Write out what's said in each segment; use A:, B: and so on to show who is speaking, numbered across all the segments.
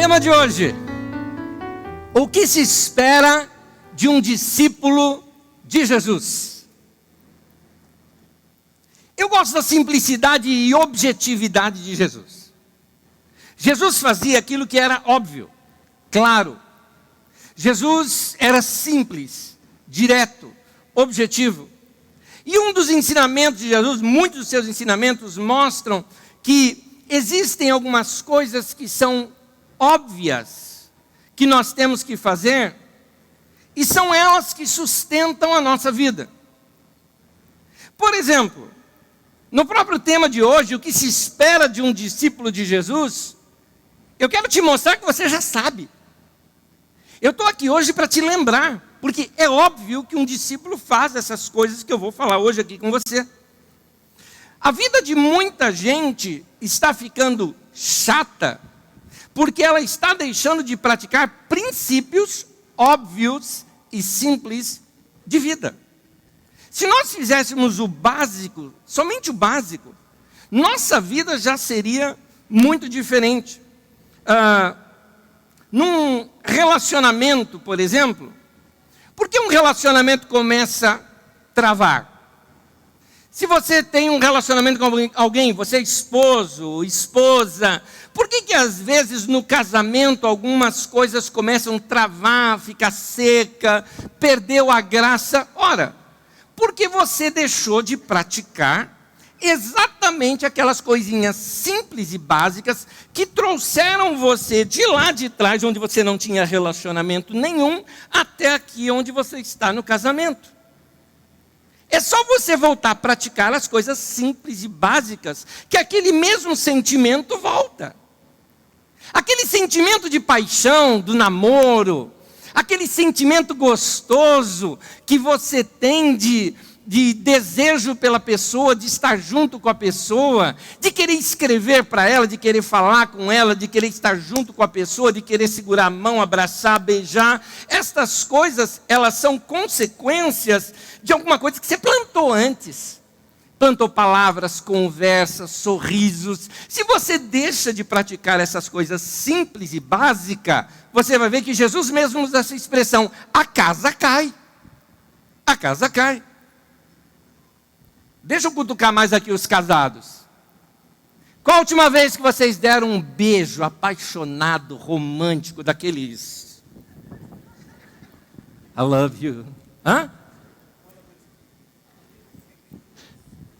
A: Tema de hoje: o que se espera de um discípulo de Jesus? Eu gosto da simplicidade e objetividade de Jesus. Jesus fazia aquilo que era óbvio, claro. Jesus era simples, direto, objetivo. E um dos ensinamentos de Jesus, muitos dos seus ensinamentos mostram que existem algumas coisas que são óbvias, que nós temos que fazer, e são elas que sustentam a nossa vida. Por exemplo, no próprio tema de hoje, o que se espera de um discípulo de Jesus, eu quero te mostrar que você já sabe. Eu estou aqui hoje para te lembrar, porque é óbvio que um discípulo faz essas coisas que eu vou falar hoje aqui com você. A vida de muita gente está ficando chata, porque ela está deixando de praticar princípios óbvios e simples de vida. Se nós fizéssemos o básico, somente o básico, nossa vida já seria muito diferente. Num relacionamento, por exemplo, por que um relacionamento começa a travar? Se você tem um relacionamento com alguém, você é esposo, esposa, por que às vezes no casamento algumas coisas começam a travar, ficar seca, perdeu a graça? Ora, porque você deixou de praticar exatamente aquelas coisinhas simples e básicas que trouxeram você de lá de trás, onde você não tinha relacionamento nenhum, até aqui onde você está no casamento. É só você voltar a praticar as coisas simples e básicas, que aquele mesmo sentimento volta. Aquele sentimento de paixão, do namoro, aquele sentimento gostoso que você tem de desejo pela pessoa, de estar junto com a pessoa, de querer escrever para ela, de querer falar com ela, de querer estar junto com a pessoa, de querer segurar a mão, abraçar, beijar. Estas coisas, elas são consequências de alguma coisa que você plantou antes. Plantou palavras, conversas, sorrisos. Se você deixa de praticar essas coisas simples e básicas, você vai ver que Jesus mesmo usa essa expressão: a casa cai. A casa cai. Deixa eu cutucar mais aqui os casados. Qual a última vez que vocês deram um beijo apaixonado, romântico, daqueles I love you? Hã?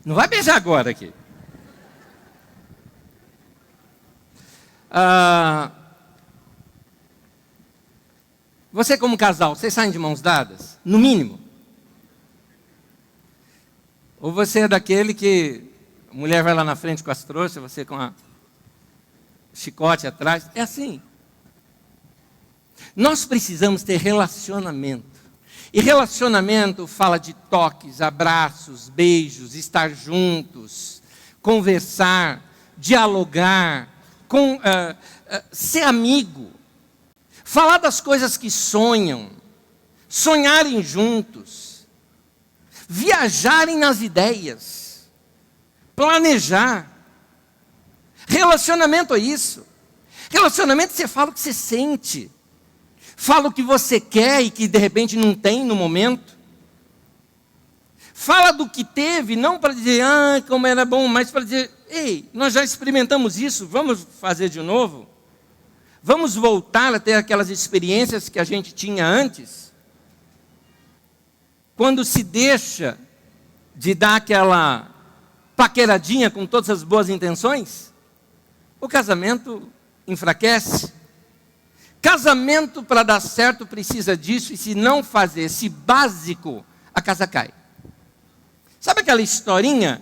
A: Não vai beijar agora aqui. Você como casal, vocês saem de mãos dadas? No mínimo. Ou você é daquele que a mulher vai lá na frente com as trouxas, você com a chicote atrás? É assim. Nós precisamos ter relacionamento. E relacionamento fala de toques, abraços, beijos, estar juntos, conversar, dialogar, ser amigo, falar das coisas que sonham, sonharem juntos, viajarem nas ideias, planejar. Relacionamento é isso. Relacionamento você fala o que você sente, fala o que você quer e que de repente não tem no momento. Fala do que teve, não para dizer, como era bom, mas para dizer, ei, nós já experimentamos isso, vamos fazer de novo? Vamos voltar a ter aquelas experiências que a gente tinha antes? Quando se deixa de dar aquela paqueradinha com todas as boas intenções, o casamento enfraquece. Casamento, para dar certo, precisa disso, e se não fazer esse básico, a casa cai. Sabe aquela historinha?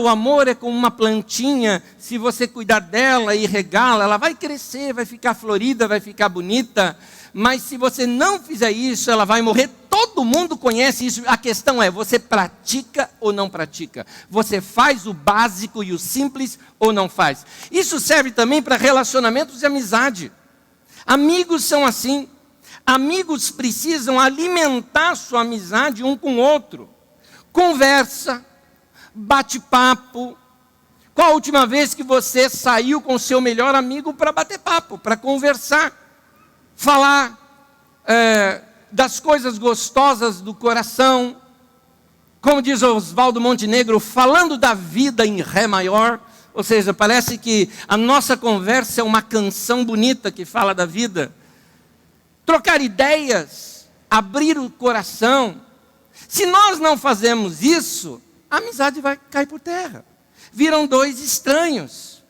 A: O amor é como uma plantinha, se você cuidar dela e regá-la, ela vai crescer, vai ficar florida, vai ficar bonita, mas se você não fizer isso, ela vai morrer. Todo mundo conhece isso. A questão é, você pratica ou não pratica? Você faz o básico e o simples ou não faz? Isso serve também para relacionamentos de amizade. Amigos são assim. Amigos precisam alimentar sua amizade um com o outro. Conversa, bate-papo, Qual a última vez que você saiu com o seu melhor amigo para bater papo, para conversar, falar das coisas gostosas do coração? Como diz Oswaldo Montenegro, falando da vida em Ré maior. Ou seja, parece que a nossa conversa é uma canção bonita que fala da vida. Trocar ideias, abrir o coração. Se nós não fazemos isso, a amizade vai cair por terra. Viram dois estranhos.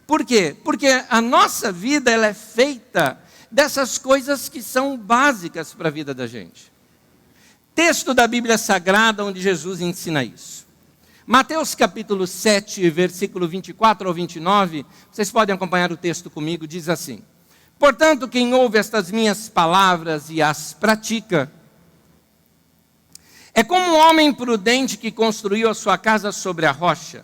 A: Por quê? Porque a nossa vida ela é feita dessas coisas que são básicas para a vida da gente. Texto da Bíblia Sagrada onde Jesus ensina isso. Mateus capítulo 7, versículo 24 ao 29, vocês podem acompanhar o texto comigo, diz assim: portanto, quem ouve estas minhas palavras e as pratica, é como um homem prudente que construiu a sua casa sobre a rocha.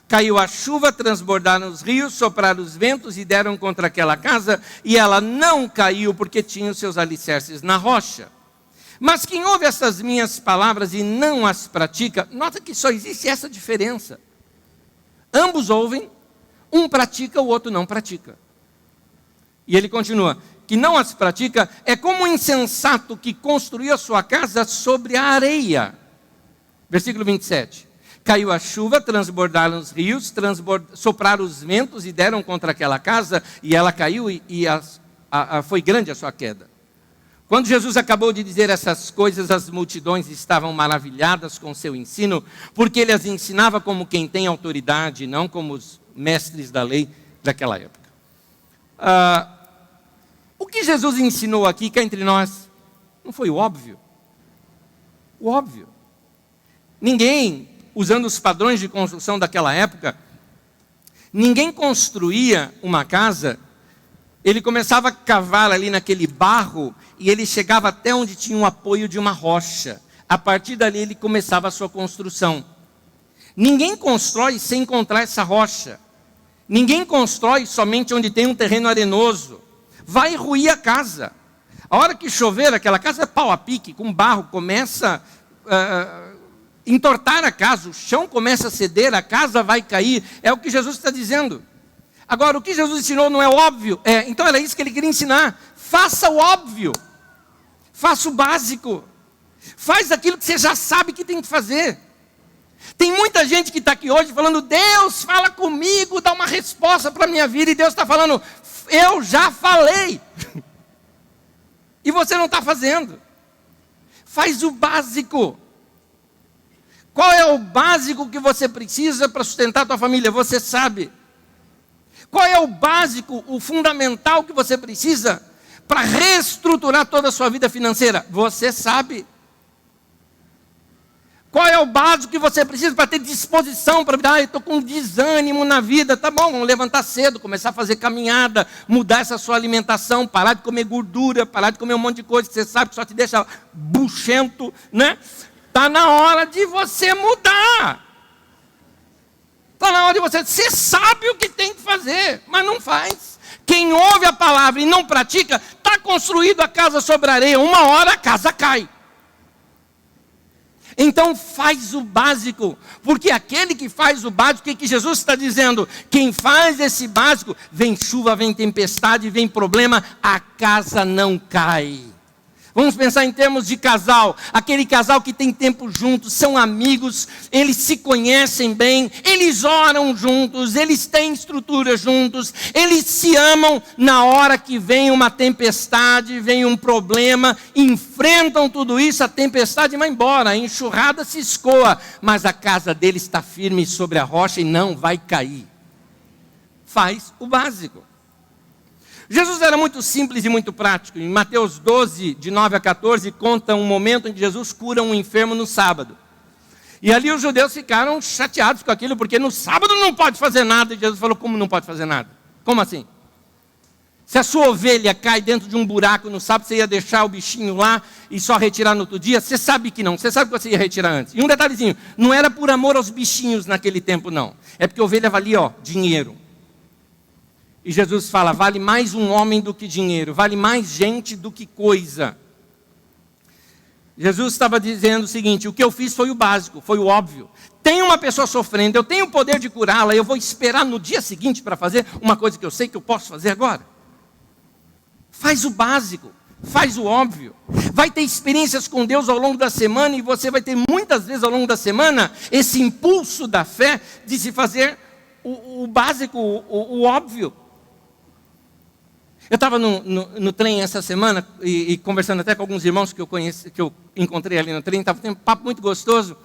A: Caiu a chuva, transbordaram os rios, sopraram os ventos e deram contra aquela casa, e ela não caiu porque tinha os seus alicerces na rocha. Mas quem ouve essas minhas palavras e não as pratica, nota que só existe essa diferença. Ambos ouvem, um pratica, o outro não pratica. E ele continua, que não as pratica, é como um insensato que construiu a sua casa sobre a areia. Versículo 27. Caiu a chuva, transbordaram os rios, sopraram os ventos e deram contra aquela casa, e ela caiu e foi grande a sua queda. Quando Jesus acabou de dizer essas coisas, as multidões estavam maravilhadas com seu ensino, porque ele as ensinava como quem tem autoridade, não como os mestres da lei daquela época. O que Jesus ensinou aqui, cá entre nós, não foi o óbvio? O óbvio. Ninguém, usando os padrões de construção daquela época, ninguém construía uma casa. Ele começava a cavar ali naquele barro e ele chegava até onde tinha um apoio de uma rocha. A partir dali ele começava a sua construção. Ninguém constrói sem encontrar essa rocha. Ninguém constrói somente onde tem um terreno arenoso. Vai ruir a casa. A hora que chover, aquela casa é pau a pique, com barro, começa a entortar a casa, o chão começa a ceder, a casa vai cair. É o que Jesus está dizendo. Agora, o que Jesus ensinou não é óbvio? Então era isso que ele queria ensinar. Faça o óbvio. Faça o básico. Faz aquilo que você já sabe que tem que fazer. Tem muita gente que está aqui hoje falando, Deus, fala comigo, dá uma resposta para a minha vida. E Deus está falando, eu já falei. E você não está fazendo. Faz o básico. Qual é o básico que você precisa para sustentar a tua família? Você sabe. Qual é o básico, o fundamental que você precisa para reestruturar toda a sua vida financeira? Você sabe. Qual é o básico que você precisa para ter disposição para virar? Eu estou com desânimo na vida. Tá bom, vamos levantar cedo, começar a fazer caminhada, mudar essa sua alimentação, parar de comer gordura, parar de comer um monte de coisa que você sabe que só te deixa buchento, né? Está na hora de você mudar. Está na hora de você sabe o que tem que fazer, mas não faz. Quem ouve a palavra e não pratica, está construído a casa sobre a areia, uma hora a casa cai. Então faz o básico, porque aquele que faz o básico, o que Jesus está dizendo? Quem faz esse básico, vem chuva, vem tempestade, vem problema, a casa não cai. Vamos pensar em termos de casal, aquele casal que tem tempo juntos, são amigos, eles se conhecem bem, eles oram juntos, eles têm estrutura juntos, eles se amam. Na hora que vem uma tempestade, vem um problema, enfrentam tudo isso, a tempestade vai embora, a enxurrada se escoa, mas a casa deles está firme sobre a rocha e não vai cair. Faz o básico. Jesus era muito simples e muito prático. Em Mateus 12, de 9 a 14, conta um momento em que Jesus cura um enfermo no sábado. E ali os judeus ficaram chateados com aquilo, porque no sábado não pode fazer nada. E Jesus falou, como não pode fazer nada? Como assim? Se a sua ovelha cai dentro de um buraco no sábado, você ia deixar o bichinho lá e só retirar no outro dia? Você sabe que não, você sabe que você ia retirar antes. E um detalhezinho, não era por amor aos bichinhos naquele tempo não. É porque a ovelha valia, dinheiro. E Jesus fala, vale mais um homem do que dinheiro, vale mais gente do que coisa. Jesus estava dizendo o seguinte, o que eu fiz foi o básico, foi o óbvio. tem uma pessoa sofrendo, eu tenho o poder de curá-la, eu vou esperar no dia seguinte para fazer uma coisa que eu sei que eu posso fazer agora? Faz o básico, faz o óbvio. Vai ter experiências com Deus ao longo da semana e você vai ter muitas vezes ao longo da semana esse impulso da fé de se fazer o básico, o óbvio. Eu estava no trem essa semana e conversando até com alguns irmãos que eu encontrei ali no trem, estava tendo um papo muito gostoso.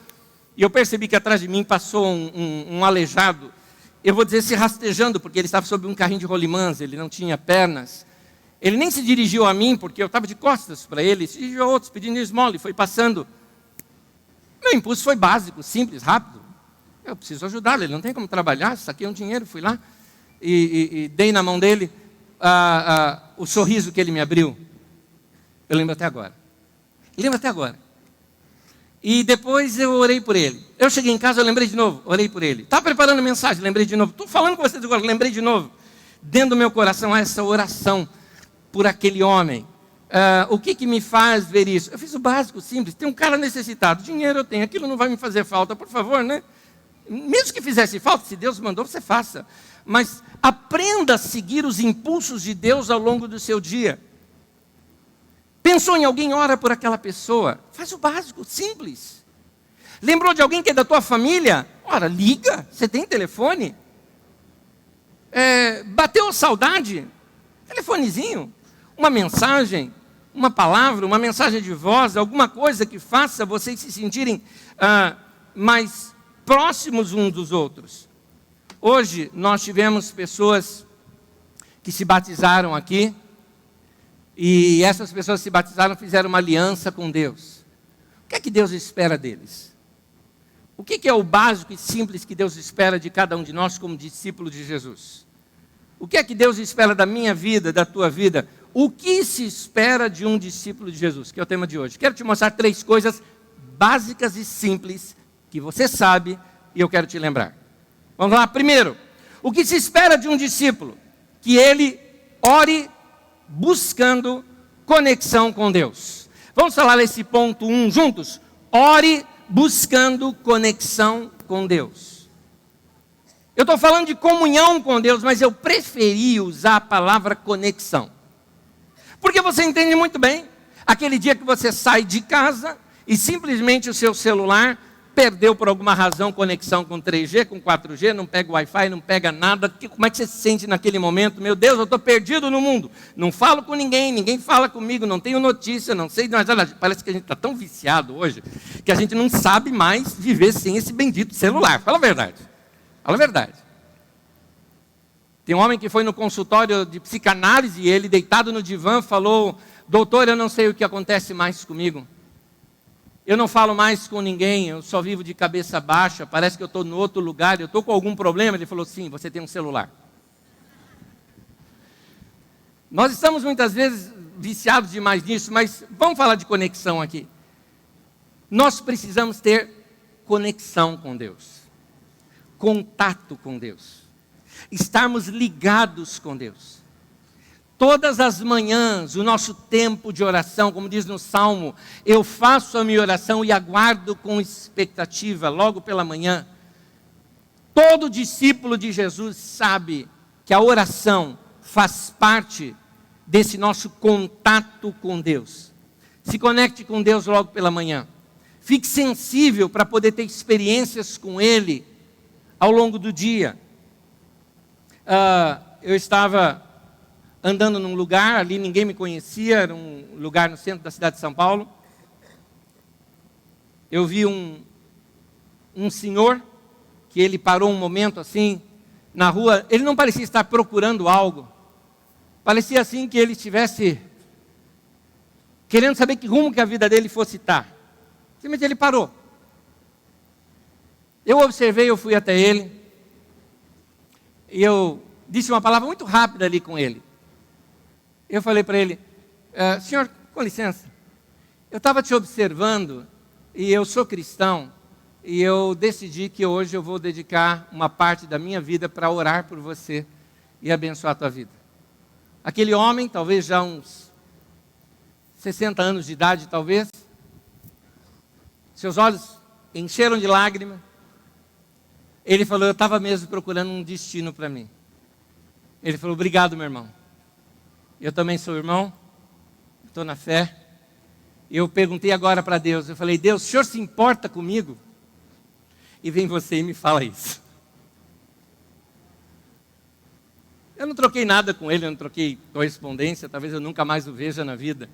A: E eu percebi que atrás de mim passou um aleijado, eu vou dizer se rastejando, porque ele estava sob um carrinho de rolimãs, ele não tinha pernas. Ele nem se dirigiu a mim, porque eu estava de costas para ele, se dirigiu a outros, pedindo esmola, e foi passando. Meu impulso foi básico, simples, rápido. Eu preciso ajudá-lo, ele não tem como trabalhar, saquei um dinheiro, fui lá e dei na mão dele o sorriso que ele me abriu. Eu lembro até agora. E depois eu orei por ele. Eu cheguei em casa, eu lembrei de novo, orei por ele. Estava preparando a mensagem, lembrei de novo. Estou falando com vocês agora, lembrei de novo. Dentro do meu coração, essa oração por aquele homem. O que me faz ver isso? Eu fiz o básico, simples. Tem um cara necessitado, dinheiro eu tenho, aquilo não vai me fazer falta, por favor, né? Mesmo que fizesse falta, se Deus mandou, você faça. Mas aprenda a seguir os impulsos de Deus ao longo do seu dia. Pensou em alguém, ora por aquela pessoa. Faz o básico, simples. Lembrou de alguém que é da tua família? Ora, liga, você tem telefone? Bateu a saudade? Telefonezinho, uma mensagem, uma palavra, uma mensagem de voz, alguma coisa que faça vocês se sentirem mais próximos uns dos outros. Hoje nós tivemos pessoas que se batizaram aqui, e essas pessoas que se batizaram fizeram uma aliança com Deus. O que é que Deus espera deles? O que é o básico e simples que Deus espera de cada um de nós como discípulo de Jesus? O que é que Deus espera da minha vida, da tua vida? O que se espera de um discípulo de Jesus? Que é o tema de hoje. Quero te mostrar 3 coisas básicas e simples que você sabe e eu quero te lembrar. Vamos lá. Primeiro, o que se espera de um discípulo? Que ele ore buscando conexão com Deus. Vamos falar esse ponto 1 juntos? Ore buscando conexão com Deus. Eu estou falando de comunhão com Deus, mas eu preferi usar a palavra conexão. Porque você entende muito bem, aquele dia que você sai de casa e simplesmente o seu celular perdeu por alguma razão conexão com 3G, com 4G, não pega Wi-Fi, não pega nada. Como é que você se sente naquele momento? Meu Deus, eu estou perdido no mundo. Não falo com ninguém, ninguém fala comigo, não tenho notícia, não sei. Mas olha, parece que a gente está tão viciado hoje que a gente não sabe mais viver sem esse bendito celular. Fala a verdade. Fala a verdade. Tem um homem que foi no consultório de psicanálise e ele, deitado no divã, falou: doutor, eu não sei o que acontece mais comigo. Eu não falo mais com ninguém, eu só vivo de cabeça baixa, parece que eu estou em outro lugar, eu estou com algum problema. Ele falou: sim, você tem um celular. Nós estamos muitas vezes viciados demais nisso, mas vamos falar de conexão aqui. Nós precisamos ter conexão com Deus, contato com Deus, estarmos ligados com Deus. Todas as manhãs, o nosso tempo de oração, como diz no Salmo, eu faço a minha oração e aguardo com expectativa, logo pela manhã. Todo discípulo de Jesus sabe que a oração faz parte desse nosso contato com Deus. Se conecte com Deus logo pela manhã. Fique sensível para poder ter experiências com Ele ao longo do dia. Eu estava andando num lugar, ali ninguém me conhecia, era um lugar no centro da cidade de São Paulo. Eu vi um senhor, que ele parou um momento assim, na rua, ele não parecia estar procurando algo, parecia assim que ele estivesse querendo saber que rumo que a vida dele fosse estar. Simplesmente ele parou. Eu observei, eu fui até ele, e eu disse uma palavra muito rápida ali com ele. Eu falei para ele: senhor, com licença, eu estava te observando e eu sou cristão e eu decidi que hoje eu vou dedicar uma parte da minha vida para orar por você e abençoar a tua vida. Aquele homem, talvez já uns 60 anos de idade, talvez, seus olhos encheram de lágrimas Ele falou, eu estava mesmo procurando um destino para mim. Ele falou, obrigado, meu irmão. Eu também sou irmão, estou na fé. Eu perguntei agora para Deus, eu falei, Deus, o Senhor se importa comigo? E vem você e me fala isso. Eu não troquei nada com ele, eu não troquei correspondência, talvez eu nunca mais o veja na vida.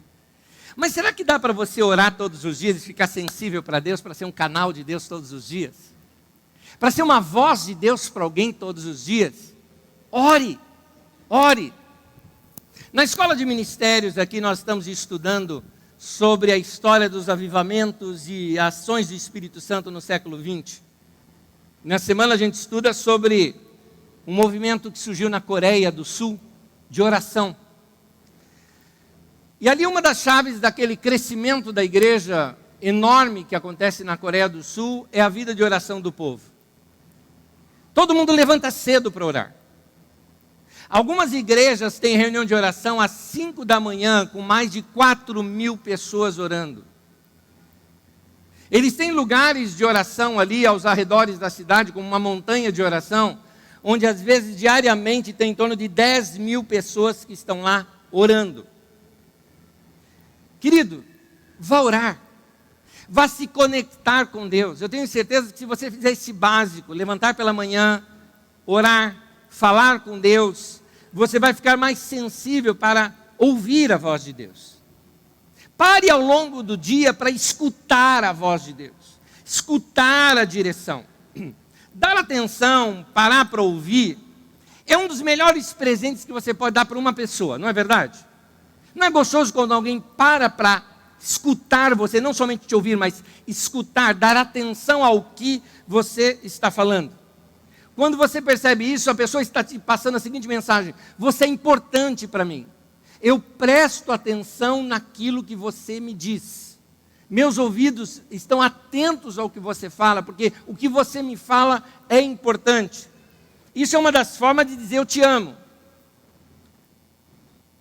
A: Mas será que dá para você orar todos os dias e ficar sensível para Deus, para ser um canal de Deus todos os dias? Para ser uma voz de Deus para alguém todos os dias? Ore, ore. Na escola de ministérios aqui nós estamos estudando sobre a história dos avivamentos e ações do Espírito Santo no século XX. Na semana a gente estuda sobre um movimento que surgiu na Coreia do Sul, de oração. E ali uma das chaves daquele crescimento da igreja enorme que acontece na Coreia do Sul é a vida de oração do povo. Todo mundo levanta cedo para orar. Algumas igrejas têm reunião de oração às 5 da manhã, com mais de 4.000 pessoas orando. Eles têm lugares de oração ali aos arredores da cidade, como uma montanha de oração, onde às vezes diariamente tem em torno de 10.000 pessoas que estão lá orando. Querido, vá orar, vá se conectar com Deus. Eu tenho certeza que se você fizer esse básico, levantar pela manhã, orar, falar com Deus, você vai ficar mais sensível para ouvir a voz de Deus. Pare ao longo do dia para escutar a voz de Deus, escutar a direção. Dar atenção, parar para ouvir, é um dos melhores presentes que você pode dar para uma pessoa, não é verdade? Não é gostoso quando alguém para escutar você, não somente te ouvir, mas escutar, dar atenção ao que você está falando. Quando você percebe isso, a pessoa está te passando a seguinte mensagem: você é importante para mim. Eu presto atenção naquilo que você me diz. Meus ouvidos estão atentos ao que você fala, porque o que você me fala é importante. Isso é uma das formas de dizer eu te amo.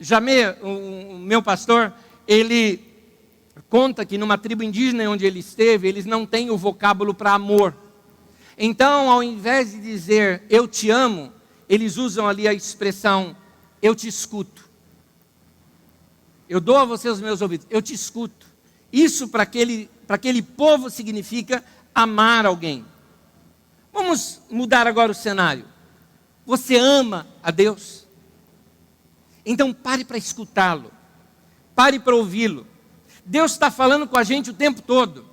A: Jamê, o meu pastor, ele conta que numa tribo indígena onde ele esteve, eles não têm o vocábulo para amor. Então, ao invés de dizer eu te amo, eles usam ali a expressão eu te escuto. Eu dou a você os meus ouvidos, eu te escuto. Isso para aquele povo significa amar alguém. Vamos mudar agora o cenário. Você ama a Deus? Então pare para escutá-lo. Pare para ouvi-lo. Deus está falando com a gente o tempo todo.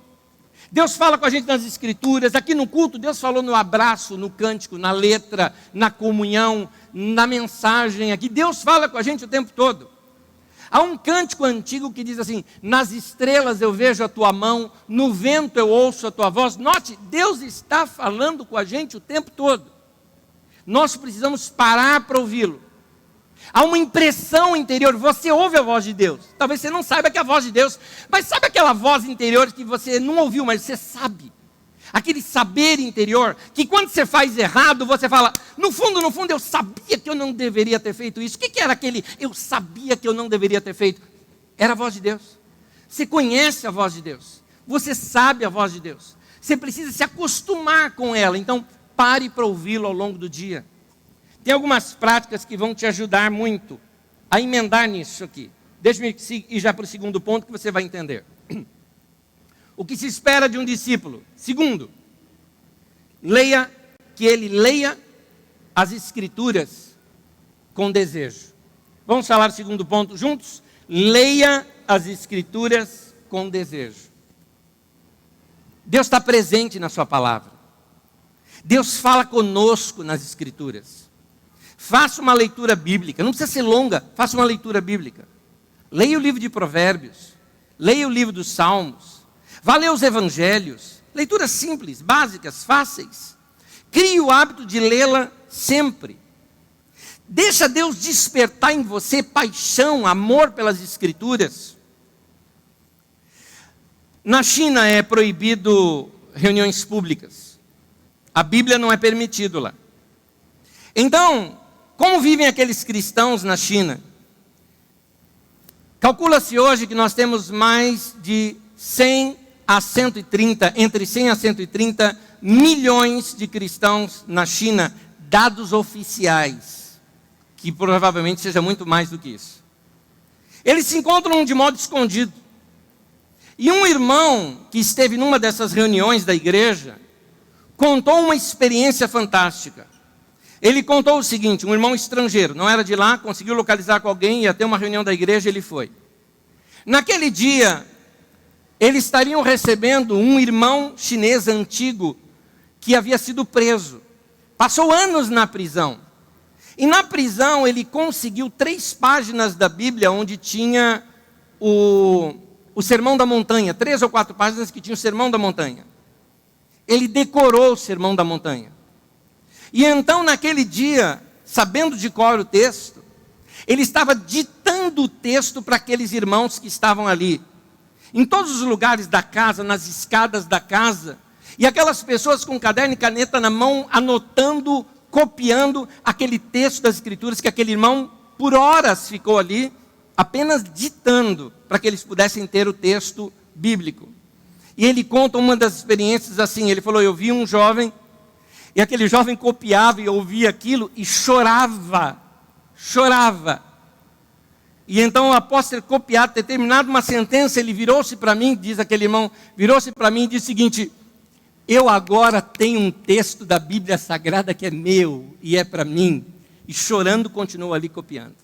A: Deus fala com a gente nas escrituras. Aqui no culto, Deus falou no abraço, no cântico, na letra, na comunhão, na mensagem aqui. Deus fala com a gente o tempo todo. Há um cântico antigo que diz assim: nas estrelas eu vejo a tua mão, no vento eu ouço a tua voz. Note, Deus está falando com a gente o tempo todo. Nós precisamos parar para ouvi-lo. Há uma impressão interior, você ouve a voz de Deus. Talvez você não saiba que é a voz de Deus, mas sabe aquela voz interior que você não ouviu, mas você sabe? Aquele saber interior, que quando você faz errado, você fala, no fundo, eu sabia que eu não deveria ter feito isso. O que era aquele, eu sabia que eu não deveria ter feito? Era a voz de Deus. Você conhece a voz de Deus. Você sabe a voz de Deus. Você precisa se acostumar com ela. Então, pare para ouvi-lo ao longo do dia. Tem algumas práticas que vão te ajudar muito a emendar nisso aqui. Deixa-me ir já para o segundo ponto que você vai entender. O que se espera de um discípulo? Segundo, que ele leia as escrituras com desejo. Vamos falar o segundo ponto juntos? Leia as escrituras com desejo. Deus está presente na sua palavra. Deus fala conosco nas escrituras. Faça uma leitura bíblica, não precisa ser longa, faça uma leitura bíblica. Leia o livro de Provérbios, leia o livro dos Salmos, vá ler os evangelhos, leituras simples, básicas, fáceis. Crie o hábito de lê-la sempre. Deixa Deus despertar em você paixão, amor pelas escrituras. Na China é proibido reuniões públicas. A Bíblia não é permitido lá. Então, como vivem aqueles cristãos na China? Calcula-se hoje que nós temos mais de 100 a 130, entre 100 a 130 milhões de cristãos na China, dados oficiais, que provavelmente seja muito mais do que isso. Eles se encontram de modo escondido. E um irmão que esteve numa dessas reuniões da igreja, contou uma experiência fantástica. Ele contou o seguinte: um irmão estrangeiro, não era de lá, conseguiu localizar com alguém, ia ter uma reunião da igreja, ele foi. Naquele dia, eles estariam recebendo um irmão chinês antigo, que havia sido preso. Passou anos na prisão. E na prisão ele conseguiu 3 páginas da Bíblia, onde tinha o Sermão da Montanha, 3 ou 4 páginas que tinha o Sermão da Montanha. Ele decorou o Sermão da Montanha. E então, naquele dia, sabendo de cor o texto, ele estava ditando o texto para aqueles irmãos que estavam ali, em todos os lugares da casa, nas escadas da casa, e aquelas pessoas com caderno e caneta na mão, anotando, copiando aquele texto das Escrituras, que aquele irmão, por horas, ficou ali, apenas ditando, para que eles pudessem ter o texto bíblico. E ele conta uma das experiências assim, ele falou: eu vi um jovem, e aquele jovem copiava e ouvia aquilo, e chorava. E então, após ter copiado, ter terminado uma sentença, ele virou-se para mim, diz aquele irmão, virou-se para mim e disse o seguinte: eu agora tenho um texto da Bíblia Sagrada que é meu, e é para mim. E chorando, continuou ali copiando.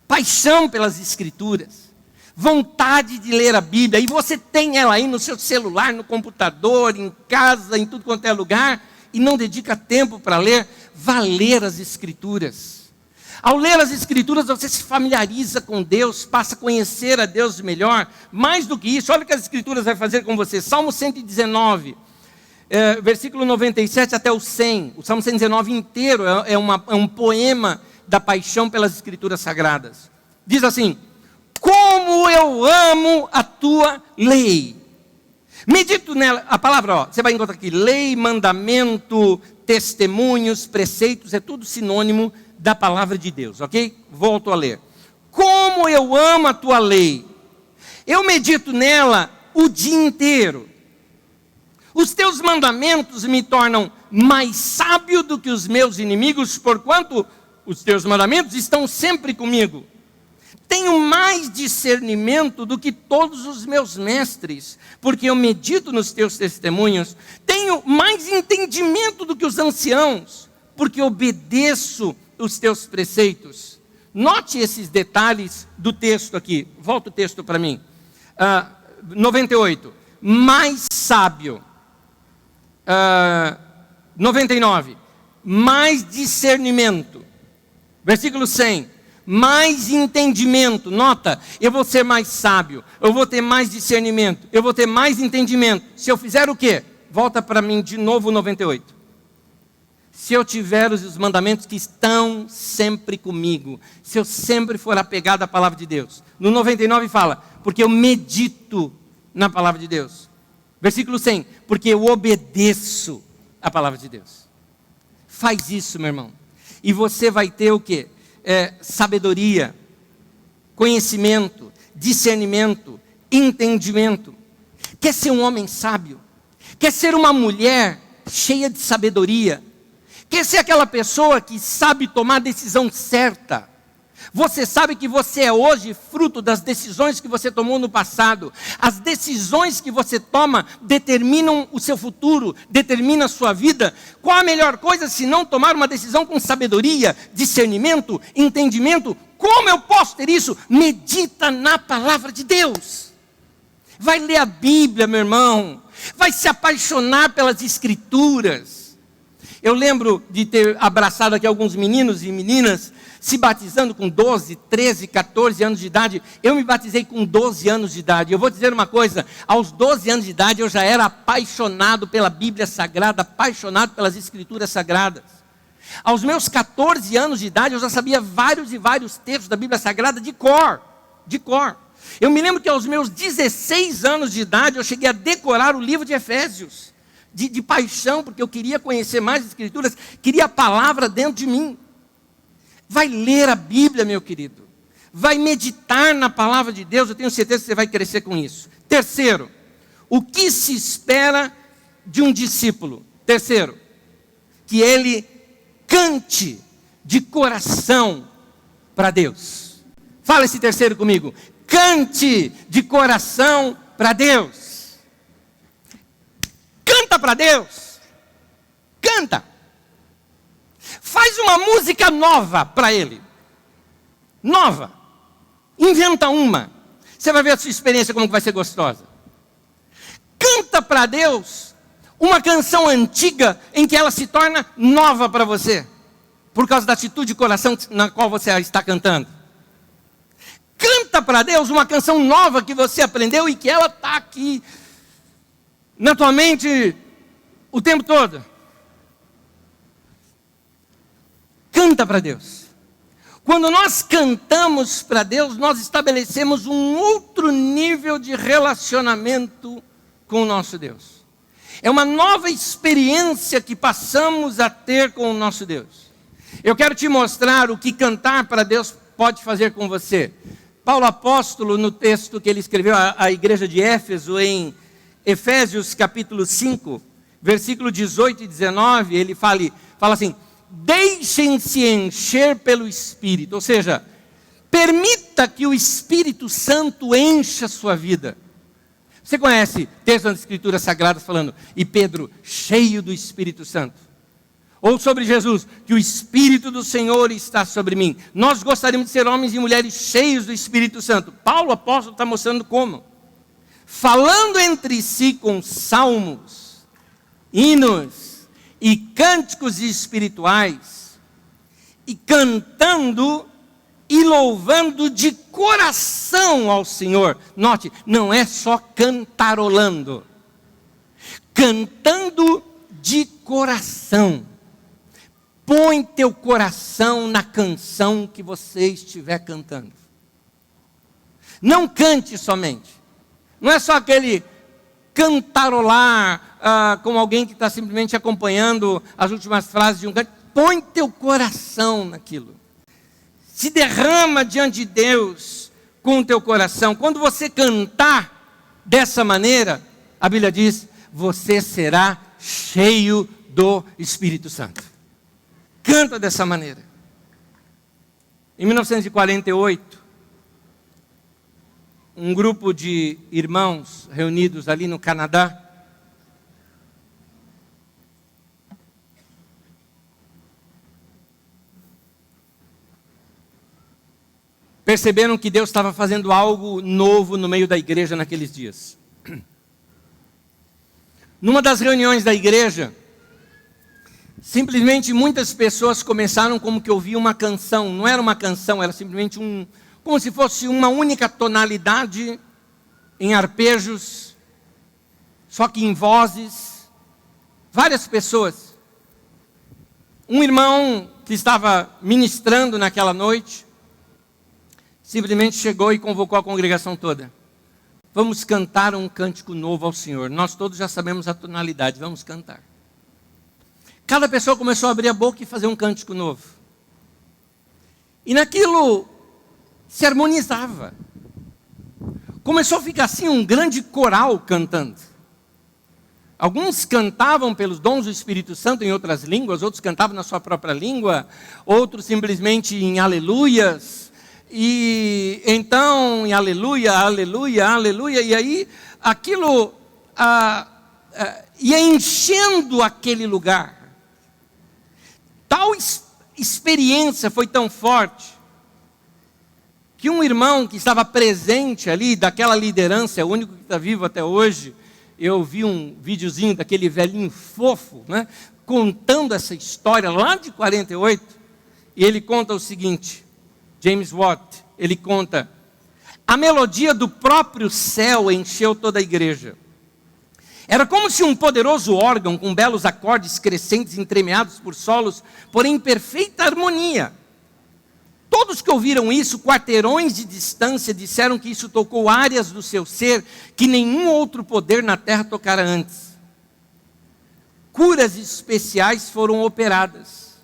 A: Paixão pelas Escrituras, vontade de ler a Bíblia, e você tem ela aí no seu celular, no computador, em casa, em tudo quanto é lugar, e não dedica tempo para ler. Vá ler as Escrituras. Ao ler as Escrituras, você se familiariza com Deus, passa a conhecer a Deus melhor. Mais do que isso, olha o que as Escrituras vai fazer com você. Salmo 119, versículo 97 até o 100. O Salmo 119 inteiro é um poema da paixão pelas Escrituras Sagradas. Diz assim: como eu amo a tua lei. Medito nela, a palavra, você vai encontrar aqui, lei, mandamento, testemunhos, preceitos, é tudo sinônimo da palavra de Deus, ok? Volto a ler. Como eu amo a tua lei. Eu medito nela o dia inteiro. Os teus mandamentos me tornam mais sábio do que os meus inimigos, porquanto os teus mandamentos estão sempre comigo. Tenho mais discernimento do que todos os meus mestres, porque eu medito nos teus testemunhos. Tenho mais entendimento do que os anciãos, porque obedeço os teus preceitos. Note esses detalhes do texto aqui. Volta o texto para mim. 98. Mais sábio. 99. Mais discernimento. Versículo 100. Mais entendimento. Nota, eu vou ser mais sábio, eu vou ter mais discernimento, eu vou ter mais entendimento. Se eu fizer o quê? Volta para mim de novo 98. Se eu tiver os mandamentos que estão sempre comigo, se eu sempre for apegado à palavra de Deus. No 99 fala, porque eu medito na palavra de Deus. Versículo 100, porque eu obedeço a palavra de Deus. Faz isso, meu irmão, e você vai ter o quê? Sabedoria, conhecimento, discernimento, entendimento. Quer ser um homem sábio? Quer ser uma mulher cheia de sabedoria? Quer ser aquela pessoa que sabe tomar a decisão certa? Você sabe que você é hoje fruto das decisões que você tomou no passado. As decisões que você toma determinam o seu futuro, determinam a sua vida. Qual a melhor coisa se não tomar uma decisão com sabedoria, discernimento, entendimento? Como eu posso ter isso? Medita na palavra de Deus. Vai ler a Bíblia, meu irmão. Vai se apaixonar pelas Escrituras. Eu lembro de ter abraçado aqui alguns meninos e meninas se batizando com 12, 13, 14 anos de idade. Eu me batizei com 12 anos de idade. Eu vou dizer uma coisa, aos 12 anos de idade eu já era apaixonado pela Bíblia Sagrada, apaixonado pelas Escrituras Sagradas. Aos meus 14 anos de idade eu já sabia vários e vários textos da Bíblia Sagrada de cor. Eu me lembro que aos meus 16 anos de idade eu cheguei a decorar o livro de Efésios. De paixão, porque eu queria conhecer mais as Escrituras, queria a palavra dentro de mim. Vai ler a Bíblia, meu querido. Vai meditar na palavra de Deus, eu tenho certeza que você vai crescer com isso. Terceiro, o que se espera de um discípulo? Terceiro, que ele cante de coração para Deus. Fala esse terceiro comigo. Cante de coração para Deus. Canta para Deus. Canta. Faz uma música nova para Ele. Nova. Inventa uma. Você vai ver a sua experiência como vai ser gostosa. Canta para Deus uma canção antiga em que ela se torna nova para você. Por causa da atitude de coração na qual você está cantando. Canta para Deus uma canção nova que você aprendeu e que ela está aqui na tua mente o tempo todo. Canta para Deus. Quando nós cantamos para Deus, nós estabelecemos um outro nível de relacionamento com o nosso Deus. É uma nova experiência que passamos a ter com o nosso Deus. Eu quero te mostrar o que cantar para Deus pode fazer com você. Paulo apóstolo, no texto que ele escreveu à igreja de Éfeso, em Efésios capítulo 5, versículo 18 e 19, ele fala assim: deixem-se encher pelo Espírito, ou seja, permita que o Espírito Santo encha a sua vida. Você conhece textos das Escrituras Sagradas falando, e Pedro cheio do Espírito Santo? Ou sobre Jesus, que o Espírito do Senhor está sobre mim. Nós gostaríamos de ser homens e mulheres cheios do Espírito Santo. Paulo apóstolo está mostrando como. Falando entre si com salmos, hinos e cânticos espirituais, e cantando e louvando de coração ao Senhor. Note, não é só cantarolando. Cantando de coração. Põe teu coração na canção que você estiver cantando. Não cante somente. Não é só aquele cantarolar como alguém que está simplesmente acompanhando as últimas frases de um canto. Põe teu coração naquilo. Se derrama diante de Deus com o teu coração. Quando você cantar dessa maneira, a Bíblia diz, você será cheio do Espírito Santo. Canta dessa maneira. Em 1948, um grupo de irmãos reunidos ali no Canadá, perceberam que Deus estava fazendo algo novo no meio da igreja naqueles dias. Numa das reuniões da igreja, simplesmente muitas pessoas começaram como que ouvir uma canção. Não era uma canção, era simplesmente como se fosse uma única tonalidade em arpejos, só que em vozes. Várias pessoas. Um irmão que estava ministrando naquela noite, simplesmente chegou e convocou a congregação toda. Vamos cantar um cântico novo ao Senhor. Nós todos já sabemos a tonalidade, vamos cantar. Cada pessoa começou a abrir a boca e fazer um cântico novo. E naquilo se harmonizava. Começou a ficar assim um grande coral cantando. Alguns cantavam pelos dons do Espírito Santo em outras línguas, outros cantavam na sua própria língua, outros simplesmente em aleluias. E então, em aleluia, aleluia, aleluia. E aí aquilo ia enchendo aquele lugar. Tal experiência foi tão forte, que um irmão que estava presente ali, daquela liderança, é o único que está vivo até hoje, eu vi um videozinho daquele velhinho fofo, né, contando essa história lá de 48, e ele conta o seguinte, James Watt, ele conta, a melodia do próprio céu encheu toda a igreja. Era como se um poderoso órgão com belos acordes crescentes entremeados por solos, porém em perfeita harmonia. Todos que ouviram isso, quarteirões de distância, disseram que isso tocou áreas do seu ser que nenhum outro poder na terra tocara antes. Curas especiais foram operadas.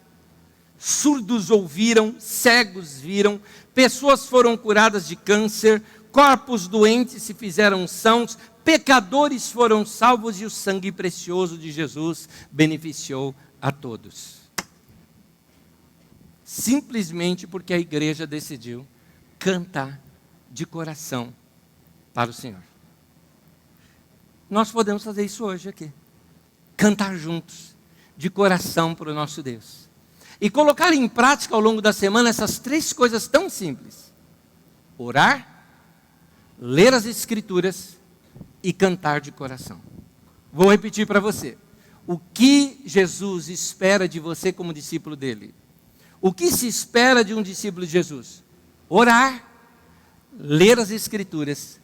A: Surdos ouviram, cegos viram, pessoas foram curadas de câncer, corpos doentes se fizeram sãos, pecadores foram salvos e o sangue precioso de Jesus beneficiou a todos. Simplesmente porque a igreja decidiu cantar de coração para o Senhor. Nós podemos fazer isso hoje aqui. Cantar juntos, de coração para o nosso Deus. E colocar em prática ao longo da semana essas 3 coisas tão simples: orar, ler as Escrituras e cantar de coração. Vou repetir para você. O que Jesus espera de você como discípulo dele? O que se espera de um discípulo de Jesus? Orar, ler as Escrituras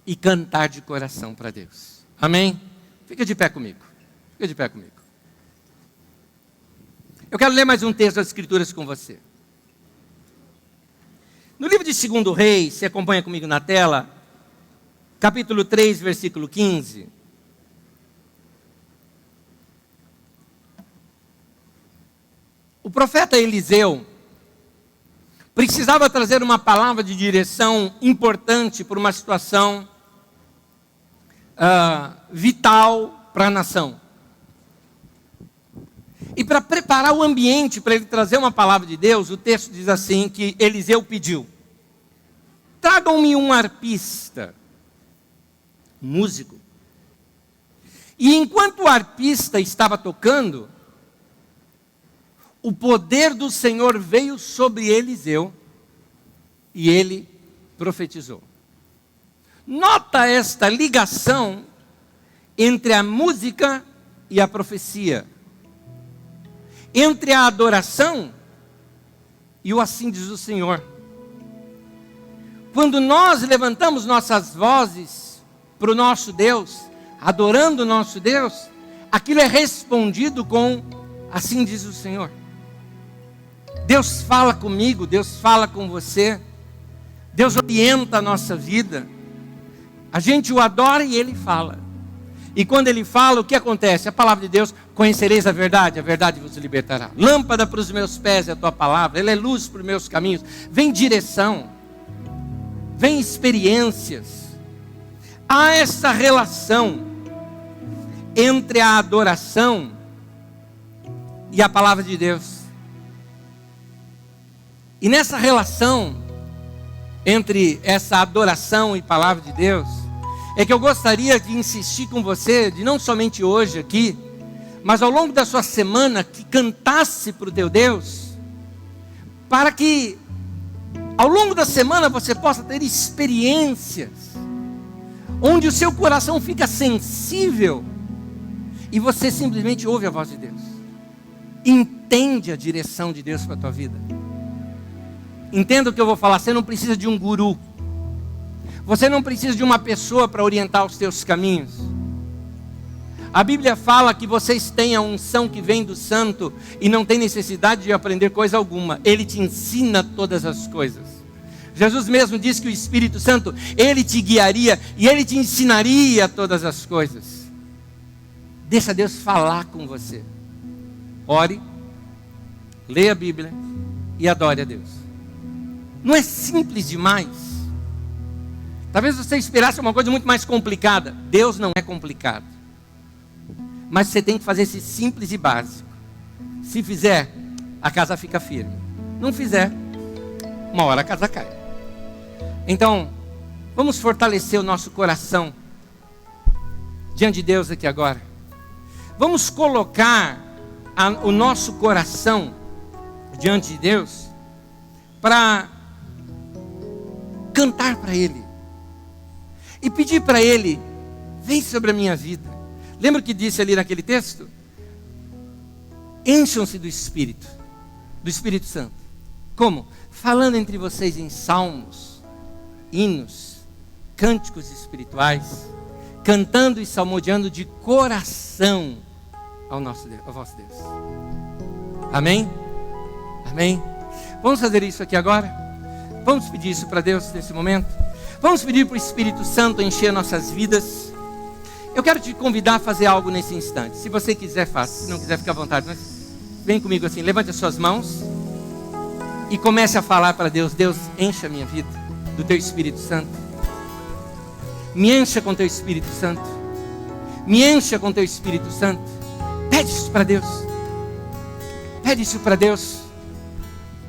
A: e cantar de coração para Deus. Amém? Fica de pé comigo. Fica de pé comigo. Eu quero ler mais um texto das Escrituras com você. No livro de 2 Reis, você acompanha comigo na tela, capítulo 3, versículo 15. O profeta Eliseu precisava trazer uma palavra de direção importante para uma situação vital para a nação. E para preparar o ambiente para ele trazer uma palavra de Deus, o texto diz assim, que Eliseu pediu: tragam-me um arpista, músico. E enquanto o arpista estava tocando, o poder do Senhor veio sobre Eliseu e ele profetizou. Nota esta ligação entre a música e a profecia, entre a adoração e o assim diz o Senhor. Quando nós levantamos nossas vozes para o nosso Deus, adorando o nosso Deus, aquilo é respondido com assim diz o Senhor. Deus fala comigo, Deus fala com você, Deus orienta a nossa vida. A gente o adora e Ele fala. E quando Ele fala, o que acontece? A palavra de Deus: conhecereis a verdade vos libertará. Lâmpada para os meus pés é a tua palavra, ela é luz para os meus caminhos. Vem direção, vem experiências. Há essa relação entre a adoração e a palavra de Deus. E nessa relação entre essa adoração e palavra de Deus, é que eu gostaria de insistir com você, de não somente hoje aqui, mas ao longo da sua semana, que cantasse para o teu Deus, para que ao longo da semana você possa ter experiências, onde o seu coração fica sensível, e você simplesmente ouve a voz de Deus, entende a direção de Deus para a tua vida. Entenda o que eu vou falar, você não precisa de um guru, você não precisa de uma pessoa para orientar os teus caminhos. A Bíblia fala que vocês têm a unção que vem do Santo e não tem necessidade de aprender coisa alguma. Ele te ensina todas as coisas. Jesus mesmo disse que o Espírito Santo, Ele te guiaria e Ele te ensinaria todas as coisas. Deixa Deus falar com você. Ore, leia a Bíblia e adore a Deus. Não é simples demais? Talvez você esperasse uma coisa muito mais complicada. Deus não é complicado. Mas você tem que fazer esse simples e básico. Se fizer, a casa fica firme. Não fizer, uma hora a casa cai. Então, vamos fortalecer o nosso coração diante de Deus aqui agora. Vamos colocar o nosso coração diante de Deus para cantar para Ele. E pedir para Ele: vem sobre a minha vida. Lembra o que disse ali naquele texto? Encham-se do Espírito Santo. Como? Falando entre vocês em salmos, hinos, cânticos espirituais, cantando e salmodiando de coração ao nosso Deus, ao vosso Deus. Amém? Amém? Vamos fazer isso aqui agora? Vamos pedir isso para Deus nesse momento? Vamos pedir para o Espírito Santo encher nossas vidas. Eu quero te convidar a fazer algo nesse instante. Se você quiser, faça. Se não quiser, fica à vontade. Mas vem comigo assim, levante as suas mãos e comece a falar para Deus: Deus, encha a minha vida do Teu Espírito Santo. Me encha com teu Espírito Santo. Me encha com teu Espírito Santo. Pede isso para Deus. Pede isso para Deus.